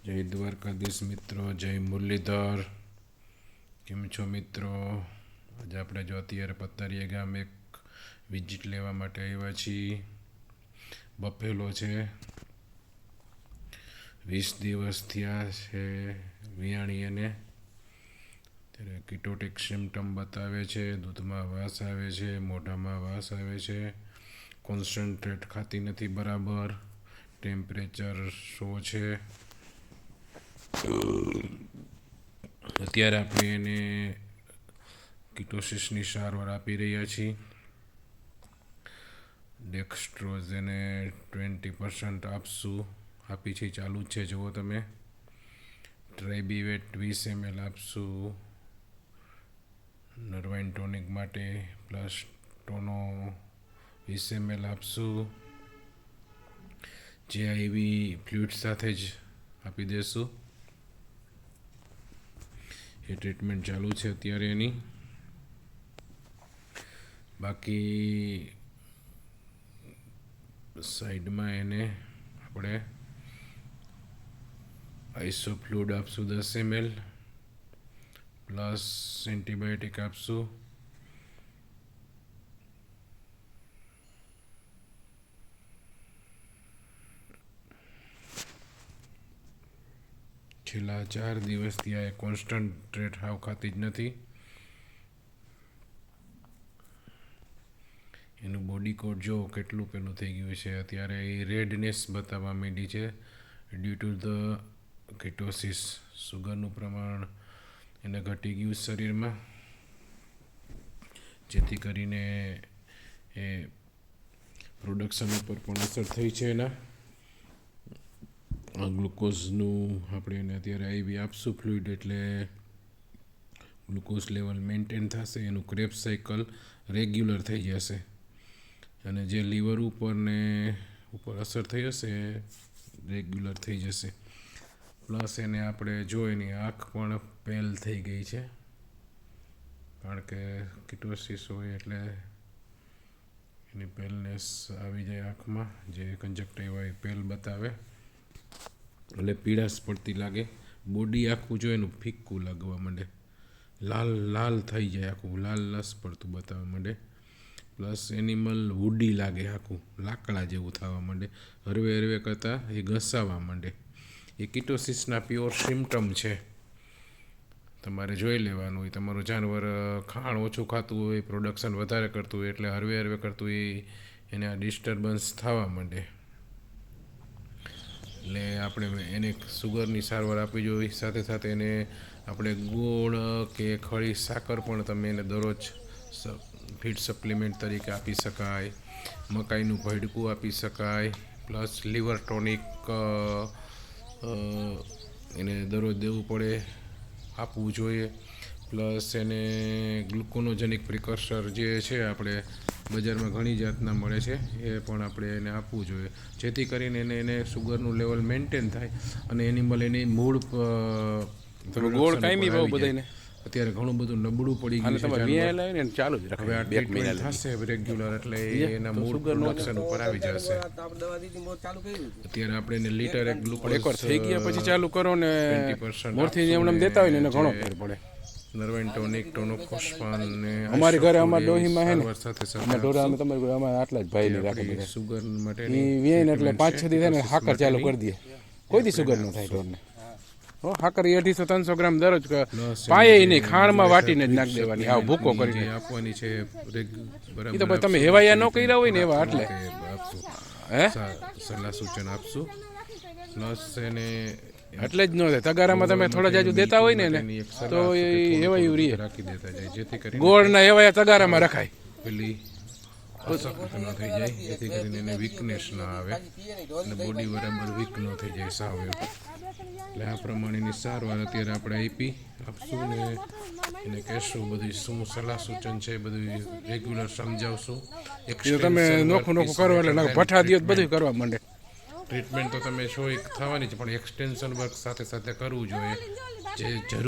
જય દ્વારકાધીશ મિત્રો, જય મુરલીધર. કેમ છો મિત્રો? આજે આપણે જો અત્યારે પતારીયા ગામ એક વિઝિટ લેવા માટે આવ્યા છીએ. બફેલો છે, 20 દિવસ થયા છે વિયાણી એને. ત્યારે કિટોટિક સિમ્ટમ બતાવે છે, દૂધમાં વાસ આવે છે, મોઢામાં વાસ આવે છે, કોન્સન્ટ્રેટ ખાતી નથી બરાબર, ટેમ્પરેચર શો છે. અત્યારે આપણે એને કિટોસિસની સારવાર આપી રહ્યા છીએ. ડેક્સ્ટ્રોઝ એને 20% આપી છે, ચાલુ જ છે. જુઓ તમે. ટ્રાઇબીવેટ 20 ml આપશું નર્વાઇન ટોનિક માટે, પ્લસ ટોનો 20 ml આપશું. જે આવી ફ્લુઇડ સાથે જ આપી દેશું. એ ટ્રીટમેન્ટ ચાલુ છે અત્યારે એની. બાકી સાઈડમાં એને આપણે આઈસોફ્લુડ આપશું 10 ml, પ્લસ એન્ટીબાયોટિક આપશું. છેલ્લા 4 દિવસથી આ કોન્સન્ટ્રેટ હાવ ખાતી જ નથી. એનું બોડી કોડ જો કેટલું પેલું થઈ ગયું છે. અત્યારે એ રેડનેસ બતાવવા માંડી છે ડ્યુ ટુ ધ કિટોસિસ. સુગરનું પ્રમાણ એને ઘટી ગયું શરીરમાં, જેથી કરીને એ પ્રોડક્શન ઉપર પણ અસર થઈ છે એના. ગ્લુકોઝનું આપણે એને અત્યારે આઈવી આપશું ફ્લુઇડ, એટલે ગ્લુકોઝ લેવલ મેન્ટેન થશે, એનું ક્રેબ સાયકલ રેગ્યુલર થઈ જશે. અને જે લીવર ઉપર અસર થઈ હશે રેગ્યુલર થઈ જશે. પ્લસ એને આપણે જો એની આંખ પણ પેલ થઈ ગઈ છે, કારણ કે કિટોસિસ હોય એટલે એની પેલનેસ આવી જાય આંખમાં, જે કંજક્ટિવા પેલ બતાવે, એટલે પીળાશ પડતી લાગે. બોડી આખું જો એનું ફિક્કું લાગવા માંડે, લાલ લાલ થઈ જાય, આખું લાલ લસ પડતું બતાવવા માંડે. પ્લસ એનિમલ વુડી લાગે, આખું લાકડા જેવું થવા માંડે, હરવે હરવે કરતાં એ ઘસાવા માંડે. એ કિટોસિસના પ્યોર સિમ્ટમ છે. તમારે જોઈ લેવાનું હોય. તમારું જાનવર ખાણ ઓછું ખાતું હોય, પ્રોડક્શન વધારે કરતું હોય, એટલે હરવે હરવે કરતું હોય એને આ ડિસ્ટર્બન્સ થવા માંડે. એટલે આપણે એને સુગરની સારવાર આપવી જોઈએ. સાથે સાથે એને આપણે ગોળ કે ખડી સાકર પણ તમે એને દરરોજ ફીડ સપ્લિમેન્ટ તરીકે આપી શકાય. મકાઈનું ભડકું આપી શકાય. પ્લસ લીવર ટોનિક એને દરરોજ દેવું પડે, આપવું જોઈએ. પ્લસ એને ગ્લુકોનોજેનિક પ્રિકર્સર જે છે આપણે બજારમાં ઘણી જાતના મળે છે, એ પણ આપણે એને આપવું જોઈએ, જેથી કરીને એને સુગરનું લેવલ મેન્ટેન થાય અને એનિમલ એની મૂળ અત્યારે ઘણું બધું નબળું પડી ગયું છે. ચાલુ જ હવે આ ટ્રીટમેન્ટ થશે રેગ્યુલર, એટલે એના મૂળ પ્રોડક્શન ઉપર આવી જશે. અત્યારે આપણે એને લીટર એક ગ્લુકોઝ થઈ ગયા પછી ચાલુ કરો ને 20% મોરથી એમને દેતા હોય ને એને ઘણો ફેર પડે. નર્વાઇન ટોનિક, ટોનોફોસ્ફાન ને અમારી ઘરે અમાર ડોહીમાં હે ને સાથે અમે ઢોરા અમે તમારી અમારે આટલા જ ભાઈ ની રાખે બધા. સુગર માટે વિયાઈને એટલે 5-6 દી થાય ને હાકર ચાલુ કરી દે, કોઈ દી સુગર ન થાય ઢોરને. હાકર 250-300 ગ્રામ દરરોજ પાયે નહીં, ખાણમાં વાટીને જ નાખી દેવાની, આવ ભૂકો કરીને આપવાની છે. એ તો તમે હેવાયા ન કર્યા હોય ને એવા, એટલે સલાહ સૂચન આપશું. પ્લસ એને એટલે જ ન થાય. તગારામાં તમે થોડા જાજુ દેતા હોય ને તો એ હેવાયું રહે, રાખી દેતા જાય, જેથી કરીને ગોળના હેવાયા તગારામાં રખાય, પેલી અશક્ત ન થઈ જાય, જેથી કરીને એને વીકનેસ ના આવે અને બોડી બરાબર વીક ન થઈ જાય સાવ એવું. એટલે આ પ્રમાણેની સારવાર અત્યારે આપણે આપશું ને એને કહેશું બધું શું સલાહ સૂચન છે, બધું રેગ્યુલર સમજાવશું. તમે નોખું કરો એટલે ભઠ્ઠા દિવસ બધું કરવા માંડે. ટ્રીટમેન્ટ તો તમે થવાની જ, પણ એક્સટેન્શન વર્ક સાથે સાથે કરવું જોઈએ, જે જરૂર